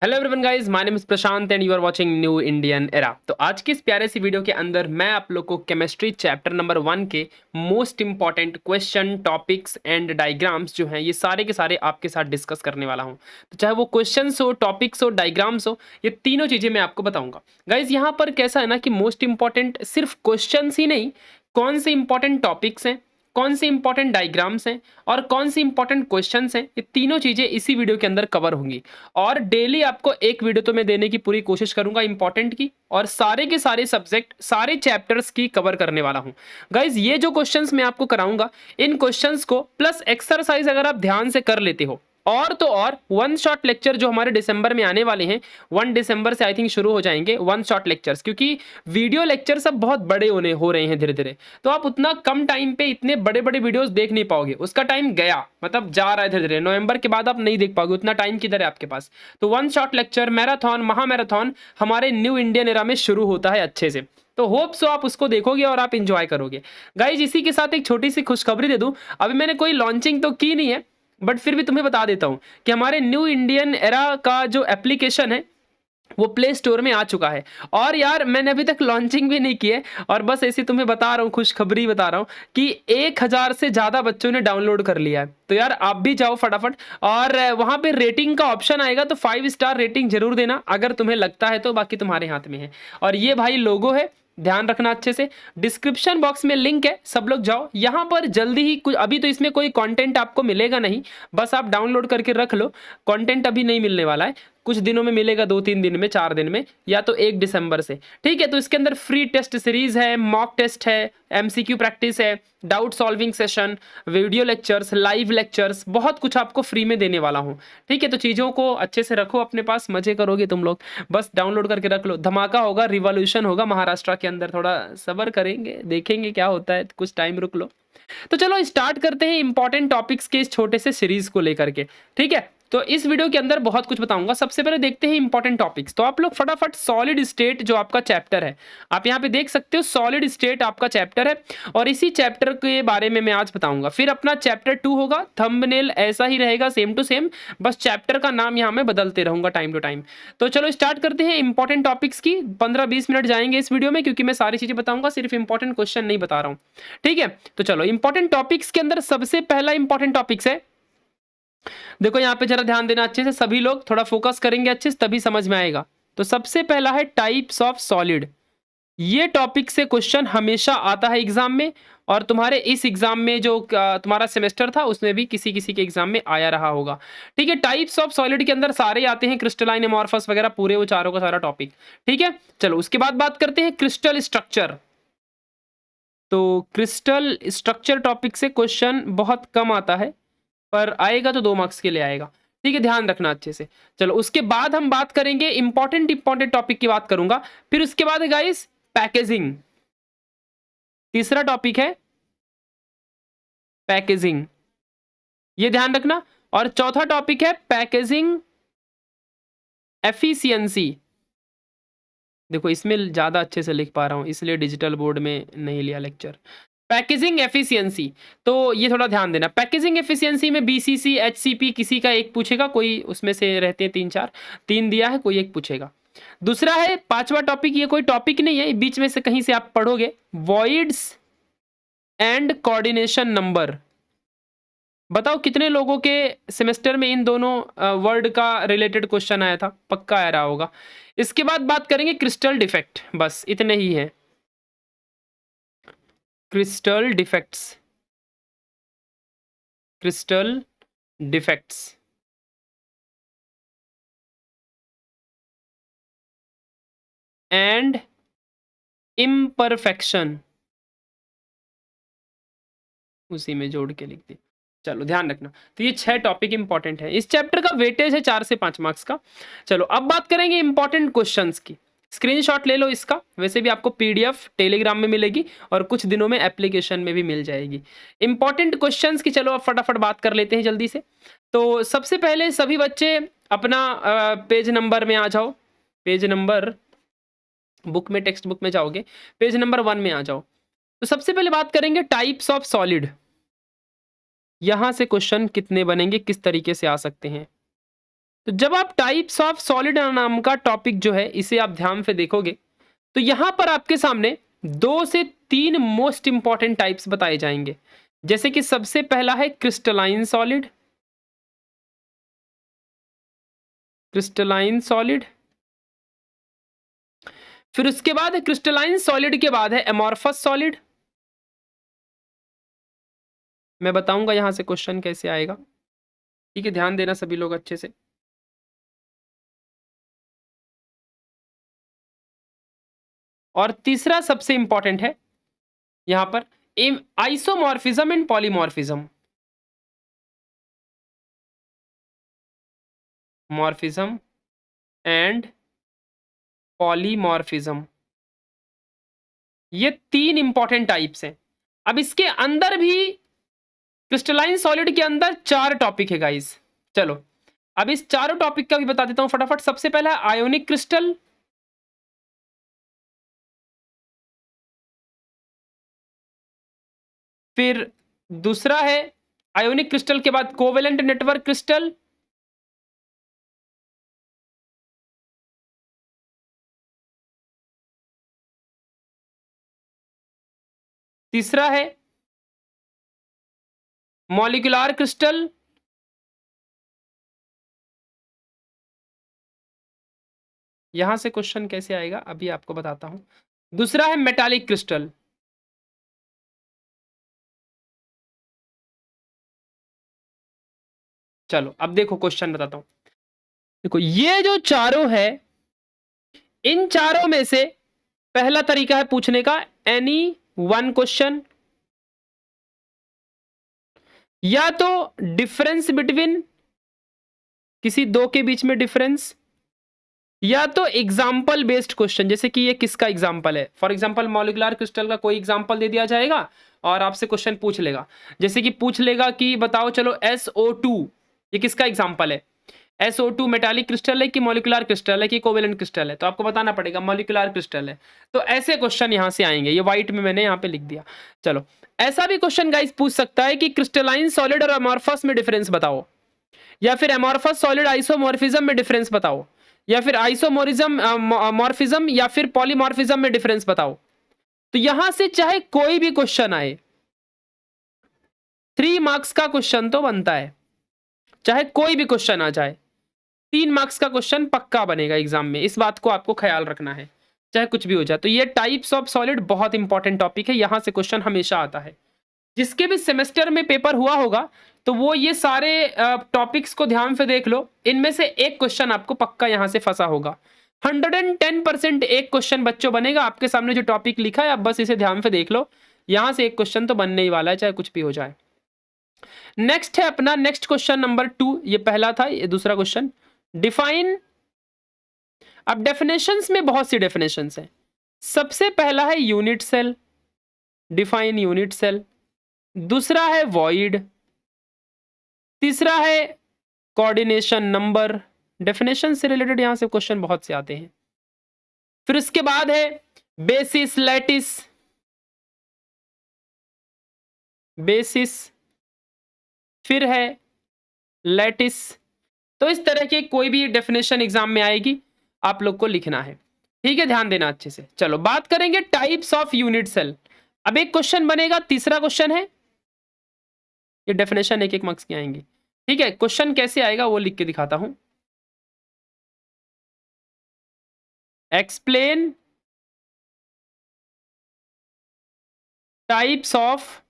Hello everyone guys, my name is Prashant and you are watching new Indian era. तो आज की इस प्यारे सी वीडियो के अंदर मैं आप लोग को केमिस्ट्री चैप्टर नंबर 1 के most important question, topics and diagrams जो हैं ये सारे के सारे आपके साथ डिस्कस करने वाला हूं। तो चाहे वो क्वेश्चंस हो, टॉपिक्स हो, डायग्राम्स हो, ये तीनों चीज़ें मैं आपको बताऊंगा। गाइज यहाँ पर कैसा है ना कि मोस्ट इंपॉर्टेंट सिर्फ क्वेश्चन ही नहीं, कौन से इंपॉर्टेंट टॉपिक्स हैं, कौन से इंपॉर्टेंट डायग्राम्स हैं और कौन सी इंपॉर्टेंट क्वेश्चंस हैं, ये तीनों चीज़ें इसी वीडियो के अंदर कवर होंगी। और डेली आपको एक वीडियो तो मैं देने की पूरी कोशिश करूंगा इंपॉर्टेंट की, और सारे के सारे सब्जेक्ट, सारे चैप्टर्स की कवर करने वाला हूं। गाइज ये जो क्वेश्चंस मैं आपको कराऊंगा, इन क्वेश्चंस को प्लस एक्सरसाइज अगर आप ध्यान से कर लेते हो, और तो और वन शॉट लेक्चर जो हमारे दिसंबर में आने वाले हैं, 1 दिसंबर से आई थिंक शुरू हो जाएंगे वन शॉट लेक्चर्स, क्योंकि वीडियो लेक्चर सब बहुत बड़े हो रहे हैं धीरे धीरे। तो आप उतना कम टाइम पे इतने बड़े बड़े वीडियोस देख नहीं पाओगे, उसका टाइम गया, मतलब जा रहा है धीरे धीरे। नवंबर के बाद आप नहीं देख पाओगे, उतना टाइम किधर है आपके पास। तो वन शॉट लेक्चर, मैराथन, महामैराथन हमारे न्यू इंडियन एरा में शुरू होता है अच्छे से। तो होप सो आप उसको देखोगे और आप इंजॉय करोगे। गाइज इसी के साथ एक छोटी सी खुशखबरी दे दूं, अभी मैंने कोई लॉन्चिंग तो की नहीं है, बट फिर भी तुम्हें बता देता हूं कि हमारे न्यू इंडियन एरा का जो एप्लीकेशन है वो प्ले स्टोर में आ चुका है। और यार मैंने अभी तक लॉन्चिंग भी नहीं की है, और बस ऐसे तुम्हें बता रहा हूँ, खुशखबरी बता रहा हूँ कि 1000 से ज़्यादा बच्चों ने डाउनलोड कर लिया है। तो यार आप भी जाओ फटाफट, और वहाँ पे रेटिंग का ऑप्शन आएगा, तो 5 स्टार रेटिंग जरूर देना अगर तुम्हें लगता है तो, बाकी तुम्हारे हाथ में है। और ये भाई लोगो है, ध्यान रखना अच्छे से। डिस्क्रिप्शन बॉक्स में लिंक है, सब लोग जाओ यहाँ पर जल्दी ही। कुछ अभी तो इसमें कोई कंटेंट आपको मिलेगा नहीं, बस आप डाउनलोड करके रख लो। कंटेंट अभी नहीं मिलने वाला है, कुछ दिनों में मिलेगा, 2-3 दिन में, 4 दिन में, या तो 1 दिसंबर से। ठीक है, तो इसके अंदर फ्री टेस्ट सीरीज है, मॉक टेस्ट है, एमसीक्यू प्रैक्टिस है, doubt solving session, video lectures, live lectures, बहुत कुछ आपको फ्री में देने वाला हूँ। ठीक है, तो चीज़ों को अच्छे से रखो अपने पास, मजे करोगे तुम लोग। बस डाउनलोड करके रख लो, धमाका होगा, रिवॉल्यूशन होगा महाराष्ट्र के अंदर। थोड़ा सब्र करेंगे, देखेंगे क्या होता है, कुछ टाइम रुक लो। तो चलो स्टार्ट करते हैं इंपॉर्टेंट टॉपिक्स के इस छोटे से सीरीज को लेकर के। ठीक है, तो इस वीडियो के अंदर बहुत कुछ बताऊंगा। सबसे पहले देखते हैं इंपॉर्टेंट टॉपिक्स। तो आप लोग फटाफट सॉलिड स्टेट जो आपका चैप्टर है, आप यहाँ पे देख सकते हो, सॉलिड स्टेट आपका चैप्टर है, और इसी चैप्टर के बारे में मैं आज बताऊंगा। फिर अपना चैप्टर 2 होगा, थंबनेल ऐसा ही रहेगा, सेम टू सेम, बस चैप्टर का नाम यहाँ मैं बदलते रहूंगा टाइम टू टाइम। तो चलो स्टार्ट करते हैं इंपॉर्टेंट टॉपिक्स की। 15-20 मिनट जाएंगे इस वीडियो में, क्योंकि मैं सारी चीजें बताऊंगा, सिर्फ इंपॉर्टेंट क्वेश्चन नहीं बता रहा हूँ। ठीक है, तो चलो इंपॉर्टेंट टॉपिक्स के अंदर सबसे पहला इंपॉर्टेंट टॉपिक्स है, देखो यहाँ पे जरा ध्यान देना अच्छे से, सभी लोग थोड़ा फोकस करेंगे अच्छे से तभी समझ में आएगा। तो सबसे पहला है टाइप्स ऑफ सॉलिड। ये टॉपिक से क्वेश्चन हमेशा आता है एग्जाम में, और तुम्हारे इस एग्जाम में जो तुम्हारा सेमेस्टर था उसमें भी किसी किसी के एग्जाम में आया रहा होगा। ठीक है, टाइप्स ऑफ सॉलिड के अंदर सारे आते हैं, क्रिस्टलाइन, एमॉर्फस वगैरह, पूरे वो चारों का सारा टॉपिक। ठीक है, चलो उसके बाद बात करते हैं क्रिस्टल स्ट्रक्चर। तो क्रिस्टल स्ट्रक्चर टॉपिक से क्वेश्चन बहुत कम आता है, पर आएगा तो 2 मार्क्स के लिए आएगा। ठीक है, ध्यान रखना अच्छे से। चलो उसके बाद हम बात करेंगे इंपॉर्टेंट टॉपिक की बात करूंगा। फिर उसके बाद है गाइस पैकेजिंग, तीसरा टॉपिक है पैकेजिंग, ये ध्यान रखना। और चौथा टॉपिक है पैकेजिंग एफिशिएंसी। देखो इसमें ज्यादा अच्छे से लिख पा रहा हूं, इसलिए डिजिटल बोर्ड में नहीं लिया लेक्चर। पैकेजिंग एफिशिएंसी, तो ये थोड़ा ध्यान देना। पैकेजिंग एफिशिएंसी में बीसीसी, एचसीपी किसी का एक पूछेगा, कोई उसमें से रहते हैं 3-4, 3 दिया है, कोई एक पूछेगा। दूसरा है पांचवा टॉपिक, ये कोई टॉपिक नहीं है, बीच में से कहीं से आप पढ़ोगे, वॉइड्स एंड कोऑर्डिनेशन नंबर। बताओ कितने लोगों के सेमेस्टर में इन दोनों वर्ड का रिलेटेड क्वेश्चन आया था, पक्का आ रहा होगा। इसके बाद बात करेंगे क्रिस्टल डिफेक्ट, बस इतने ही है, crystal defects, crystal defects and imperfection, उसी में जोड़ के लिख दी। चलो ध्यान रखना, तो ये 6 टॉपिक इंपॉर्टेंट है। इस चैप्टर का वेटेज है 4 से 5 मार्क्स का। चलो अब बात करेंगे इंपॉर्टेंट क्वेश्चंस की। स्क्रीनशॉट ले लो इसका, वैसे भी आपको पीडीएफ टेलीग्राम में मिलेगी और कुछ दिनों में एप्लीकेशन में भी मिल जाएगी। इंपॉर्टेंट क्वेश्चंस की चलो अब फटाफट बात कर लेते हैं जल्दी से। तो सबसे पहले सभी बच्चे अपना पेज नंबर में आ जाओ, पेज नंबर, बुक में, टेक्स्ट बुक में जाओगे, पेज नंबर 1 में आ जाओ। तो सबसे पहले बात करेंगे टाइप्स ऑफ सॉलिड। यहां से क्वेश्चन कितने बनेंगे, किस तरीके से आ सकते हैं। तो जब आप टाइप्स ऑफ सॉलिड नाम का टॉपिक जो है इसे आप ध्यान से देखोगे तो यहां पर आपके सामने 2 से 3 मोस्ट इंपॉर्टेंट टाइप्स बताए जाएंगे। जैसे कि सबसे पहला है क्रिस्टलाइन सॉलिड, क्रिस्टलाइन सॉलिड। फिर उसके बाद है क्रिस्टलाइन सॉलिड के बाद है एमॉर्फस सॉलिड। मैं बताऊंगा यहां से क्वेश्चन कैसे आएगा, ठीक है, ध्यान देना सभी लोग अच्छे से। और तीसरा सबसे इंपॉर्टेंट है यहां पर isomorphism and polymorphism, morphism and polymorphism. ये 3 इंपॉर्टेंट टाइप्स हैं। अब इसके अंदर भी क्रिस्टलाइन सॉलिड के अंदर 4 टॉपिक है गाइस। चलो अब इस चारों टॉपिक का भी बता देता हूं फटाफट। सबसे पहला है आयोनिक क्रिस्टल, फिर दूसरा है आयोनिक क्रिस्टल के बाद कोवेलेंट नेटवर्क क्रिस्टल, तीसरा है मॉलिक्यूलर क्रिस्टल, यहां से क्वेश्चन कैसे आएगा अभी आपको बताता हूं। दूसरा है मेटालिक क्रिस्टल। चलो अब देखो क्वेश्चन बताता हूं। देखो ये जो चारों है, इन चारों में से पहला तरीका है पूछने का एनी वन क्वेश्चन, या तो डिफरेंस बिटवीन, किसी दो के बीच में डिफरेंस, या तो एग्जाम्पल बेस्ड क्वेश्चन, जैसे कि ये किसका एग्जाम्पल है। फॉर एग्जाम्पल मॉलिक्यूलर क्रिस्टल का कोई एग्जाम्पल दे दिया जाएगा और आपसे क्वेश्चन पूछ लेगा। जैसे कि पूछ लेगा कि बताओ चलो SO2 ये किसका एग्जाम्पल है। SO2 मेटालिक क्रिस्टल है कि मॉलिक्यूलर क्रिस्टल है कि कोवेलेंट क्रिस्टल है, तो आपको बताना पड़ेगा मॉलिक्यूलर क्रिस्टल है। तो ऐसे क्वेश्चन यहां से आएंगे, ये व्हाइट में मैंने यहां पे लिख दिया। चलो ऐसा भी क्वेश्चन गाइस पूछ सकता है कि क्रिस्टलाइन सॉलिड और अमॉर्फस में डिफरेंस बताओ, या फिर एमॉर्फस सॉलिड आइसोमॉर्फिज्म में डिफरेंस बताओ, या फिर आइसोमोरिज्म मॉर्फिज्म या फिर पॉलीमॉर्फिज्म में डिफरेंस बताओ। तो यहां से चाहे कोई भी क्वेश्चन आए, 3 मार्क्स का क्वेश्चन तो बनता है। चाहे कोई भी क्वेश्चन आ जाए 3 मार्क्स का क्वेश्चन पक्का बनेगा एग्जाम में, इस बात को आपको ख्याल रखना है, चाहे कुछ भी हो जाए। तो ये टाइप्स ऑफ सॉलिड बहुत इंपॉर्टेंट टॉपिक है, यहां से क्वेश्चन हमेशा आता है। जिसके भी सेमेस्टर में पेपर हुआ होगा तो वो ये सारे टॉपिक्स को ध्यान से देख लो, इनमें से एक क्वेश्चन आपको पक्का यहां से फंसा होगा। 110% एक क्वेश्चन बच्चों बनेगा। आपके सामने जो टॉपिक लिखा है आप बस इसे ध्यान से देख लो, यहां से एक क्वेश्चन तो बनने ही वाला है, चाहे कुछ भी हो जाए। नेक्स्ट है अपना नेक्स्ट क्वेश्चन नंबर 2, ये पहला था, ये दूसरा क्वेश्चन डिफाइन। अब डेफिनेशंस में बहुत सी डेफिनेशंस हैं। सबसे पहला है unit cell, define unit cell. दूसरा है वॉइड, तीसरा है कोऑर्डिनेशन नंबर। डेफिनेशन से रिलेटेड यहां से क्वेश्चन बहुत से आते हैं। फिर उसके बाद है बेसिस लैटिस, बेसिस, फिर है लैटिस। तो इस तरह के कोई भी डेफिनेशन एग्जाम में आएगी, आप लोग को लिखना है, ठीक है, ध्यान देना अच्छे से। चलो बात करेंगे टाइप्स ऑफ यूनिट सेल। अब एक क्वेश्चन बनेगा, तीसरा क्वेश्चन है, ये डेफिनेशन एक एक मार्क्स की आएंगी, ठीक है। क्वेश्चन कैसे आएगा वो लिख के दिखाता हूं। Explain types of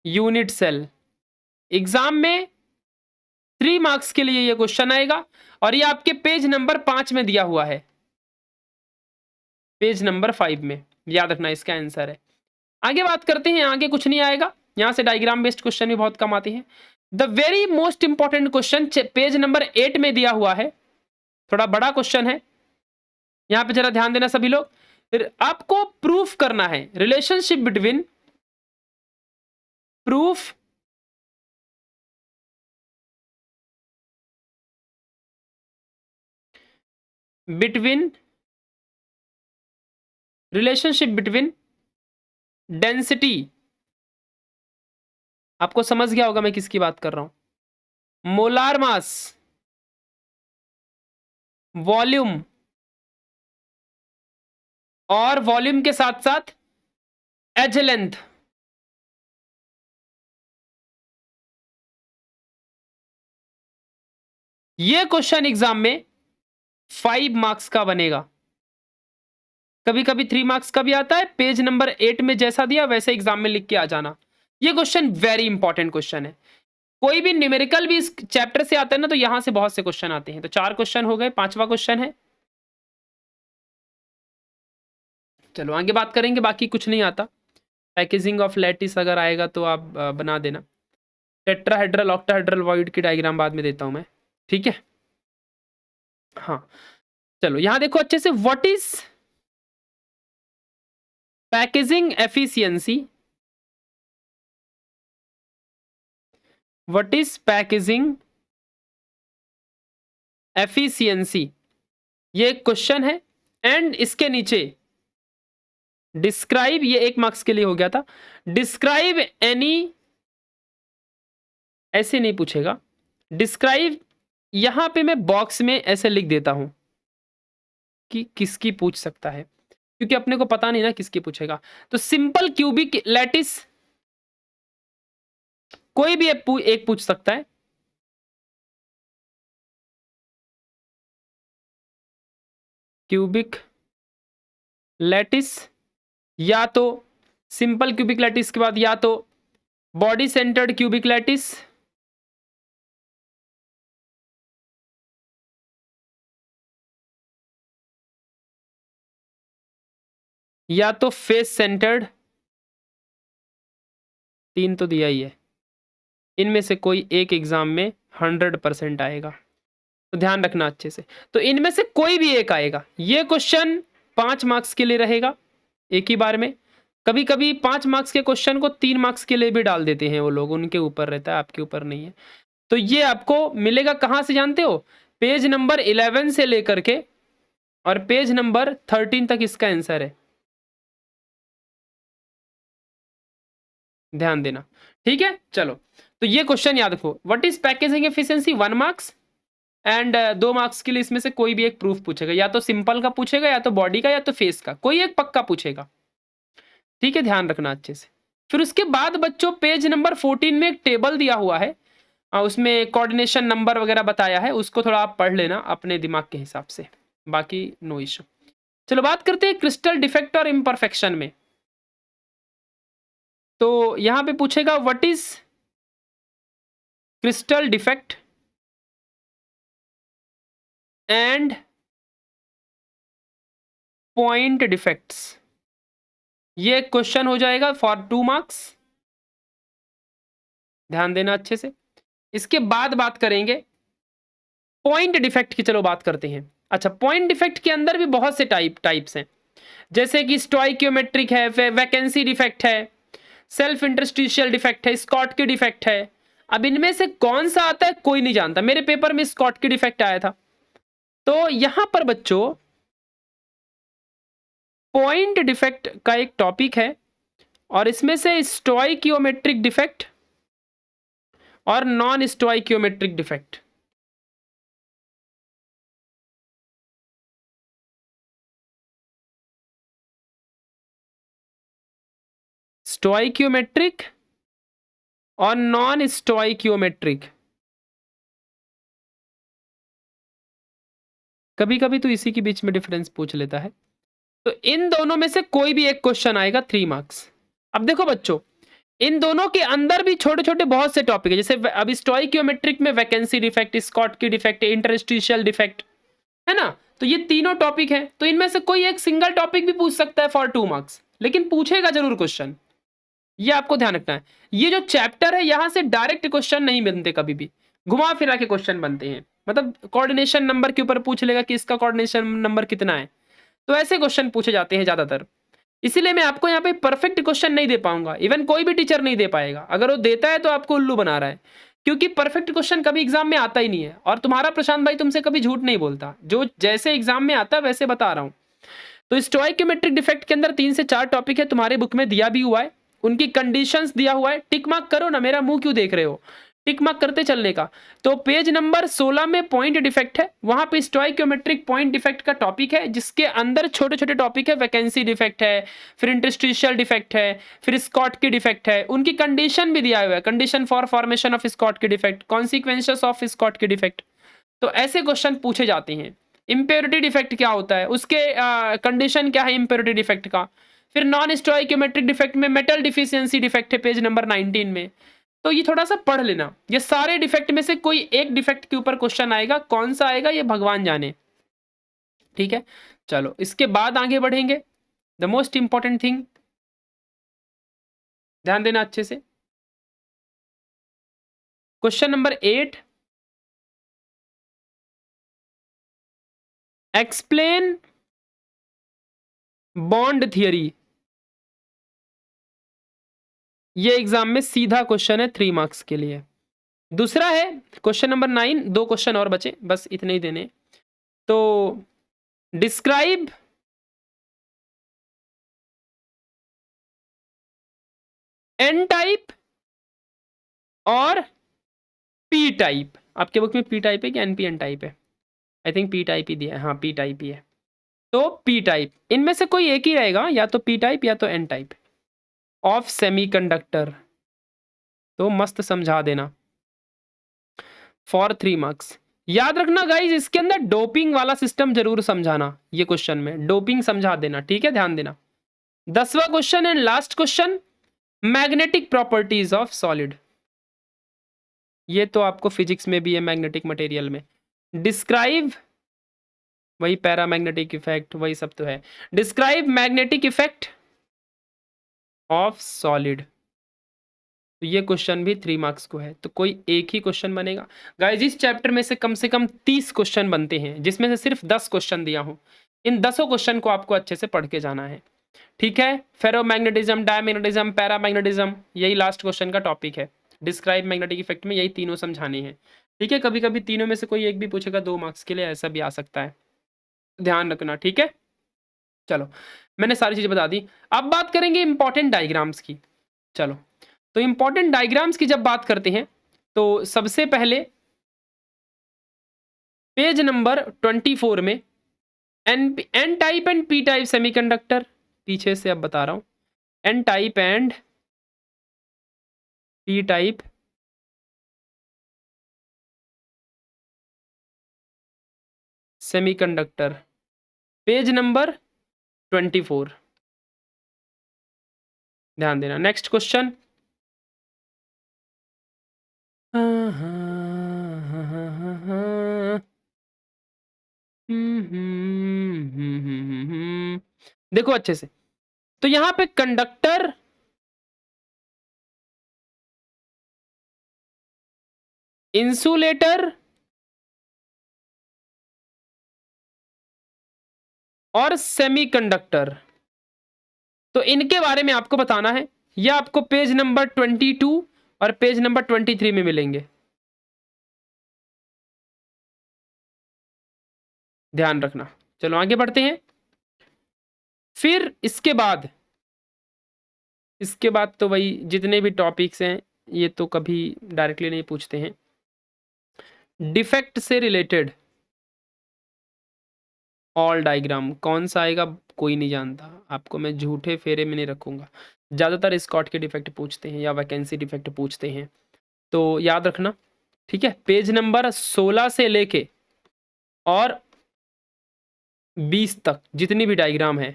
unit cell. Exam में 3 मार्क्स के लिए ये क्वेश्चन आएगा और ये आपके पेज नंबर 5 में दिया हुआ है, पेज नंबर 5 में, याद रखना इसका आंसर है। आगे बात करते हैं, आगे कुछ नहीं आएगा, यहां से डायग्राम बेस्ड क्वेश्चन भी बहुत कम आते हैं। The very most important question page number 8 में दिया हुआ है, थोड़ा बड़ा क्वेश्चन है, यहां पे जरा ध्यान देना सभी लोग। आपको प्रूफ करना है relationship between, proof between, relationship between density. आपको समझ गया होगा मैं किसकी बात कर रहा हूं, मोलार मास वॉल्यूम, और वॉल्यूम के साथ साथ एज लेंथ। ये क्वेश्चन एग्जाम में 5 मार्क्स का बनेगा। कभी कभी 3 मार्क्स का भी आता है। पेज नंबर 8 में जैसा दिया वैसे एग्जाम में लिख के आ जाना। ये क्वेश्चन वेरी इंपॉर्टेंट क्वेश्चन है। कोई भी न्यूमेरिकल भी इस चैप्टर से आता है ना, तो यहां से बहुत से क्वेश्चन आते हैं। तो 4 क्वेश्चन हो गए, 5वां क्वेश्चन है। चलो आगे बात करेंगे, बाकी कुछ नहीं आता। पैकेजिंग ऑफ लैटिस अगर आएगा तो आप बना देना। टेट्राहेड्रल ऑक्टाहेड्रल वॉइड की डायग्राम बाद में देता हूं मैं, ठीक है। हाँ चलो यहां देखो अच्छे से, what is packaging efficiency, what is packaging efficiency, ये एक क्वेश्चन है। एंड इसके नीचे डिस्क्राइब, ये 1 मार्क्स के लिए हो गया था। डिस्क्राइब एनी, ऐसे नहीं पूछेगा। डिस्क्राइब, यहां पे मैं बॉक्स में ऐसे लिख देता हूं कि किसकी पूछ सकता है, क्योंकि अपने को पता नहीं ना किसकी पूछेगा। तो सिंपल क्यूबिक लैटिस, कोई भी एक पूछ सकता है। क्यूबिक लैटिस, या तो सिंपल क्यूबिक लैटिस के बाद या तो बॉडी सेंटर्ड क्यूबिक लैटिस, या तो फेस सेंटर्ड, 3 तो दिया ही है। इनमें से कोई एक एग्जाम में 100% आएगा, तो ध्यान रखना अच्छे से। तो इनमें से कोई भी एक आएगा। ये क्वेश्चन 5 मार्क्स के लिए रहेगा एक ही बार में। कभी कभी 5 मार्क्स के क्वेश्चन को 3 मार्क्स के लिए भी डाल देते हैं वो लोग, उनके ऊपर रहता है, आपके ऊपर नहीं है। तो ये आपको मिलेगा कहां से जानते हो, पेज नंबर 11 से लेकर के और पेज नंबर 13 तक इसका आंसर है। ध्यान देना, ठीक है। चलो तो ये क्वेश्चन याद रखो, what is packaging efficiency, 1 marks. And 2 marks के लिए इसमें से कोई भी एक प्रूफ पूछेगा, या तो सिंपल का पूछेगा, या तो बॉडी का, या तो फेस का, कोई एक पक्का पूछेगा, ठीक है। ध्यान रखना अच्छे से। फिर उसके बाद बच्चों पेज नंबर 14 में एक टेबल दिया हुआ है, उसमें कोऑर्डिनेशन नंबर वगैरह बताया है, उसको थोड़ा आप पढ़ लेना अपने दिमाग के हिसाब से, बाकी नो इशू। चलो बात करते हैं क्रिस्टल डिफेक्ट और इम्परफेक्शन में। तो यहां पे पूछेगा what is crystal defect and point defects. ये क्वेश्चन हो जाएगा फॉर 2 मार्क्स, ध्यान देना अच्छे से। इसके बाद बात करेंगे पॉइंट डिफेक्ट की। चलो बात करते हैं। अच्छा, पॉइंट डिफेक्ट के अंदर भी बहुत से टाइप्स हैं, जैसे कि स्टोइकियोमेट्रिक है, वैकेंसी डिफेक्ट है, सेल्फ इंटरस्टिशियल डिफेक्ट है, स्कॉट की डिफेक्ट है। अब इनमें से कौन सा आता है कोई नहीं जानता। मेरे पेपर में स्कॉट की डिफेक्ट आया था। तो यहां पर बच्चों पॉइंट डिफेक्ट का एक टॉपिक है, और इसमें से स्टोइकियोमेट्रिक डिफेक्ट और नॉन स्टोइकियोमेट्रिक डिफेक्ट। स्टोइकियोमेट्रिक और नॉन स्टोइकियोमेट्रिक, कभी कभी तो इसी के बीच में डिफरेंस पूछ लेता है। तो इन दोनों में से कोई भी एक क्वेश्चन आएगा 3 मार्क्स। अब देखो बच्चों, इन दोनों के अंदर भी छोटे छोटे बहुत से टॉपिक है, जैसे अब स्टोइकियोमेट्रिक में वैकेंसी डिफेक्ट, स्कॉट की डिफेक्ट, इंटरस्टिशियल डिफेक्ट, है ना। तो ये तीनों टॉपिक है, तो इनमें से कोई एक सिंगल टॉपिक भी पूछ सकता है फॉर 2 मार्क्स, लेकिन पूछेगा जरूर क्वेश्चन, ये आपको ध्यान रखना है। ये जो चैप्टर है यहां से डायरेक्ट क्वेश्चन नहीं बनते, कभी भी घुमा फिरा के क्वेश्चन बनते हैं। मतलब कोऑर्डिनेशन नंबर के ऊपर पूछ लेगा कि इसका कोऑर्डिनेशन नंबर कितना है, तो ऐसे क्वेश्चन पूछे जाते हैं ज्यादातर। इसीलिए मैं आपको यहाँ पे परफेक्ट क्वेश्चन नहीं दे पाऊंगा, इवन कोई भी टीचर नहीं दे पाएगा। अगर वो देता है तो आपको उल्लू बना रहा है, क्योंकि परफेक्ट क्वेश्चन कभी एग्जाम में आता ही नहीं है। और तुम्हारा प्रशांत भाई तुमसे कभी झूठ नहीं बोलता, जो जैसे एग्जाम में आता है वैसे बता रहा हूं। तो स्टोइकियोमेट्रिक डिफेक्ट के अंदर 3 से 4 टॉपिक है, तुम्हारे बुक में दिया भी हुआ है, उनकी कंडीशंस दिया हुआ है। टिक मार्क करो ना, मेरा मुंह क्यों देख रहे हो। टिक मार्क करते चलने का। तो पेज नंबर 16 में पॉइंट डिफेक्ट है, वहां पे स्टोइकियोमेट्रिक पॉइंट डिफेक्ट का टॉपिक है, जिसके अंदर छोटे छोटे टॉपिक है, वैकेंसी डिफेक्ट है, फिर इंटरस्टिशियल डिफेक्ट है, फिर स्कॉट की डिफेक्ट है, उनकी कंडीशन भी दिया हुआ है, condition for formation of Schottky defect, consequences of Schottky defect. तो ऐसे क्वेश्चन पूछे जाते हैं। इम्प्योरिटी डिफेक्ट क्या होता है, उसके कंडीशन क्या है इम्प्योरिटी डिफेक्ट का। फिर नॉन स्टोइकियोमेट्रिक डिफेक्ट में मेटल डिफिशियंसी डिफेक्ट है पेज नंबर 19 में। तो ये थोड़ा सा पढ़ लेना, ये सारे डिफेक्ट में से कोई एक डिफेक्ट के ऊपर क्वेश्चन आएगा, कौन सा आएगा ये भगवान जाने। ठीक है, चलो इसके बाद आगे बढ़ेंगे। द मोस्ट इंपॉर्टेंट थिंग, ध्यान देना अच्छे से। Question number 8, explain bond theory. ये एग्जाम में सीधा क्वेश्चन है 3 मार्क्स के लिए। दूसरा है क्वेश्चन नंबर 9, 2 क्वेश्चन और बचे, बस इतने ही देने। तो डिस्क्राइब एन टाइप और पी टाइप। आपके बुक में पी टाइप है कि एनपीएन टाइप है? आई थिंक पी टाइप ही दिया है, हाँ पी टाइप ही है। तो पी टाइप, इनमें से कोई एक ही रहेगा, या तो पी टाइप या तो एन टाइप ऑफ सेमीकंडक्टर। तो मस्त समझा देना फॉर 3 मार्क्स। याद रखना गाइज, इसके अंदर डोपिंग वाला सिस्टम जरूर समझाना, ये क्वेश्चन में डोपिंग समझा देना, ठीक है, ध्यान देना। 10वां question and last question, magnetic properties of solid. ये तो आपको फिजिक्स में भी है, मैग्नेटिक मटेरियल में। डिस्क्राइब, वही पैरामैग्नेटिक इफेक्ट, वही सब तो है। Describe magnetic effect of solid. तो ये क्वेश्चन भी 3 मार्क्स को है, तो कोई एक ही क्वेश्चन बनेगा। गाइस इस चैप्टर में से कम 30 क्वेश्चन बनते हैं, जिसमें से सिर्फ 10 क्वेश्चन दिया हूं। इन 10 क्वेश्चन को आपको अच्छे से पढ़ के जाना है, ठीक है। फेरोमैग्नेटिज्म, डायमैग्नेटिज्म, पैरामैग्नेटिज्म, यही लास्ट क्वेश्चन का टॉपिक है। डिस्क्राइब मैग्नेटिक इफेक्ट में यही तीनों समझाने हैं, ठीक है। कभी कभी तीनों में से कोई एक भी पूछेगा 2 मार्क्स के लिए, ऐसा भी आ सकता है, ध्यान रखना, ठीक है। चलो मैंने सारी चीजें बता दी, अब बात करेंगे इंपॉर्टेंट डायग्राम्स की। चलो, तो इंपॉर्टेंट डायग्राम्स की जब बात करते हैं, तो सबसे पहले पेज नंबर 24 में N type and P type semiconductor, पीछे से अब बता रहा हूं, N type and P type semiconductor, page number 24, ध्यान देना। नेक्स्ट क्वेश्चन, देखो अच्छे से। तो यहां पे कंडक्टर, इंसुलेटर और सेमीकंडक्टर, तो इनके बारे में आपको बताना है। यह आपको पेज नंबर 22 और पेज नंबर 23 में मिलेंगे, ध्यान रखना। चलो आगे बढ़ते हैं। फिर इसके बाद तो वही जितने भी टॉपिक्स हैं, ये तो कभी डायरेक्टली नहीं पूछते हैं। डिफेक्ट से रिलेटेड ऑल डायग्राम कौन सा आएगा कोई नहीं जानता, आपको मैं झूठे फेरे में नहीं रखूंगा। ज़्यादातर स्कॉट के डिफेक्ट पूछते हैं या वैकेंसी डिफेक्ट पूछते हैं, तो याद रखना, ठीक है। पेज नंबर 16 से लेके और 20 तक जितनी भी डायग्राम है,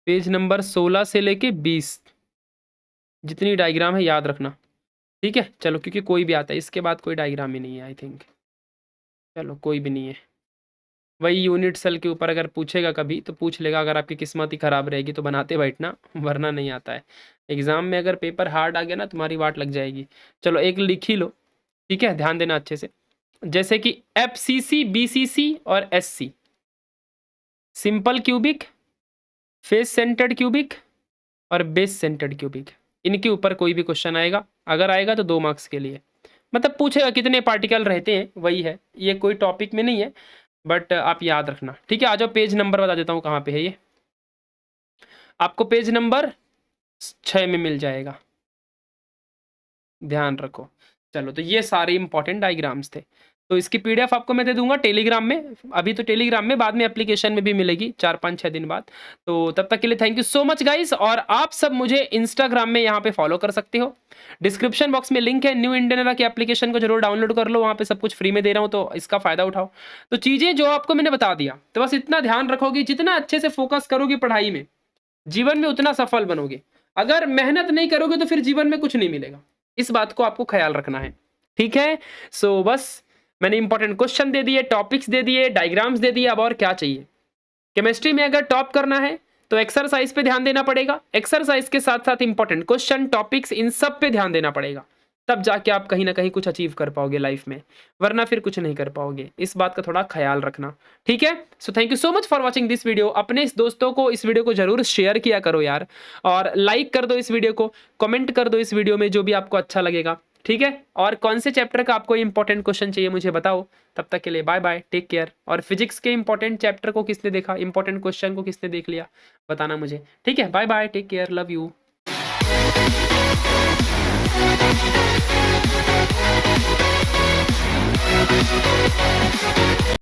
पेज नंबर 16 से लेके 20 जितनी डायग्राम है याद रखना, ठीक है। चलो क्योंकि कोई भी आता है, इसके बाद कोई डायग्राम ही नहीं है आई थिंक, चलो कोई भी नहीं है। वही यूनिट सेल के ऊपर अगर पूछेगा कभी तो पूछ लेगा, अगर आपकी किस्मत ही खराब रहेगी तो बनाते बैठना, वरना नहीं आता है। एग्जाम में अगर पेपर हार्ड आ गया ना, तुम्हारी वाट लग जाएगी। चलो एक लिख ही लो, ठीक है, ध्यान देना अच्छे से। जैसे कि FCC, BCC और SC, simple cubic, face centred cubic और बेस सेंटर्ड क्यूबिक, इनके ऊपर कोई भी क्वेश्चन आएगा, अगर आएगा तो 2 मार्क्स के लिए। मतलब पूछेगा कितने पार्टिकल रहते हैं, वही है, ये कोई टॉपिक में नहीं है, बट आप याद रखना, ठीक है। आ जाओ, पेज नंबर बता देता हूँ कहाँ पे है ये, आपको पेज नंबर 6 में मिल जाएगा। ध्यान रखो। चलो, तो ये सारे इंपॉर्टेंट डायग्राम्स थे। तो इसकी पीडीएफ आपको मैं दे दूँगा टेलीग्राम में, अभी तो टेलीग्राम में, बाद में एप्लीकेशन में भी मिलेगी 4, 5, 6 दिन बाद। तो तब तक के लिए thank you so much guys, और आप सब मुझे इंस्टाग्राम में यहाँ पे फॉलो कर सकते हो। डिस्क्रिप्शन बॉक्स में लिंक है, न्यू इंडियन एरा की एप्लीकेशन को ज़रूर डाउनलोड कर लो, वहाँ पे सब कुछ फ्री में दे रहा हूँ, तो इसका फ़ायदा उठाओ। तो चीज़ें जो आपको मैंने बता दिया, तो बस इतना ध्यान रखोगे, जितना अच्छे से फ़ोकस करोगे पढ़ाई में, जीवन में उतना सफल बनोगे। अगर मेहनत नहीं करोगे तो फिर जीवन में कुछ नहीं मिलेगा। इस बात को आपको ख्याल रखना है। ठीक है? सो बस मैंने इंपॉर्टेंट क्वेश्चन दे दिए, टॉपिक्स दे दिए, डायग्राम्स दे दिए, अब और क्या चाहिए? केमिस्ट्री में अगर टॉप करना है तो एक्सरसाइज पे ध्यान देना पड़ेगा। एक्सरसाइज के साथ-साथ इंपॉर्टेंट क्वेश्चन, टॉपिक्स, इन सब पे ध्यान देना पड़ेगा। तब जाके आप कहीं न कहीं कुछ अचीव कर पाओगे लाइफ में, वरना फिर कुछ नहीं कर पाओगे। इस बात का थोड़ा ख़्याल रखना, ठीक है? So thank you so much for watching this video. अपने इस दोस्तों को इस वीडियो को ज़रूर शेयर किया करो यार, और लाइक कर दो इस वीडियो को, कमेंट कर दो इस वीडियो में जो भी आपको अच्छा लगेगा, ठीक है? और कौन से चैप्टर का आपको इंपॉर्टेंट क्वेश्चन चाहिए मुझे बताओ। तब तक के लिए बाय बाय, टेक केयर। और फिजिक्स के इंपॉर्टेंट चैप्टर को किसने देखा, इंपॉर्टेंट क्वेश्चन को किसने देख लिया, बताना मुझे, ठीक है? Bye bye, take care, love you.